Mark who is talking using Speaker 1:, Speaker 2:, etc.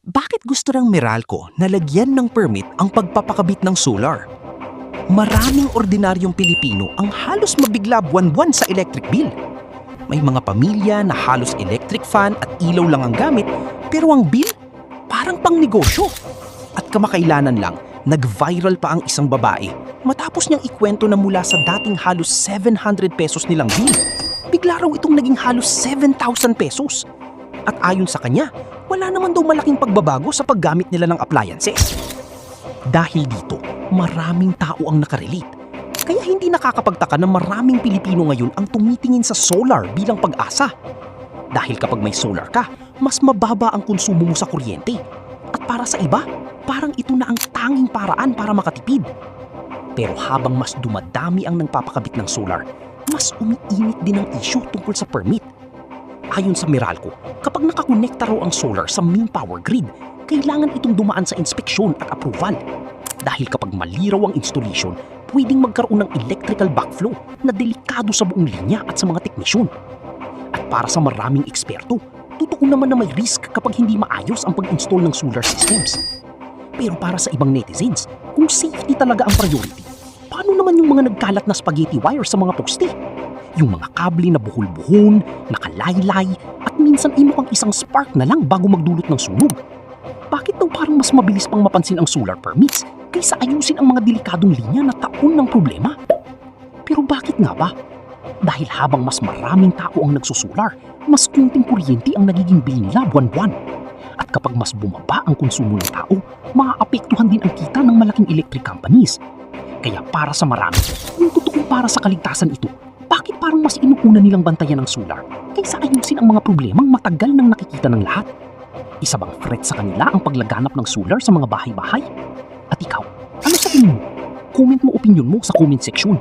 Speaker 1: Bakit gusto ng Meralco na lagyan ng permit ang pagpapakabit ng solar? Maraming ordinaryong Pilipino ang halos mabigla buwan-buwan sa electric bill. May mga pamilya na halos electric fan at ilaw lang ang gamit, pero ang bill parang pang negosyo. At kamakailanan lang, nag-viral pa ang isang babae matapos niyang ikwento na mula sa dating halos 700 pesos nilang bill, bigla raw itong naging halos 7,000 pesos. At ayon sa kanya, wala naman daw malaking pagbabago sa paggamit nila ng appliances. Dahil dito, maraming tao ang nakarelate. Kaya hindi nakakapagtaka na maraming Pilipino ngayon ang tumitingin sa solar bilang pag-asa. Dahil kapag may solar ka, mas mababa ang konsumo mo sa kuryente. At para sa iba, parang ito na ang tanging paraan para makatipid. Pero habang mas dumadami ang nagpapakabit ng solar, mas umiinit din ang issue tungkol sa permit. Ayon sa Meralco, kapag nakakonekta raw ang solar sa main power grid, kailangan itong dumaan sa inspeksyon at approval. Dahil kapag mali raw ang installation, pwedeng magkaroon ng electrical backflow na delikado sa buong linya at sa mga teknisyon. At para sa maraming eksperto, totoo naman na may risk kapag hindi maayos ang pag-install ng solar systems. Pero para sa ibang netizens, kung safety talaga ang priority, paano naman yung mga nagkalat na spaghetti wire sa mga poste? Yung mga kable na buhol-buhon, nakalaylay, at minsan inukang isang spark na lang bago magdulot ng sunog. Bakit daw parang mas mabilis pang mapansin ang solar permits kaysa ayusin ang mga delikadong linya na taon ng problema? Pero bakit nga ba? Dahil habang mas maraming tao ang nagsusolar, mas kunting kuryente ang nagiging bill nila buwan-buwan. At kapag mas bumaba ang konsumo ng tao, maaapektuhan din ang kita ng malaking electric companies. Kaya para sa marami, yung totoong para sa kaligtasan ito, bakit parang mas inuuna nilang bantayan ng solar kaysa ayusin ang mga problemang matagal nang nakikita ng lahat? Isa bang threat sa kanila ang paglaganap ng solar sa mga bahay-bahay? At ikaw, ano sa tingin mo? Comment mo opinion mo sa comment section.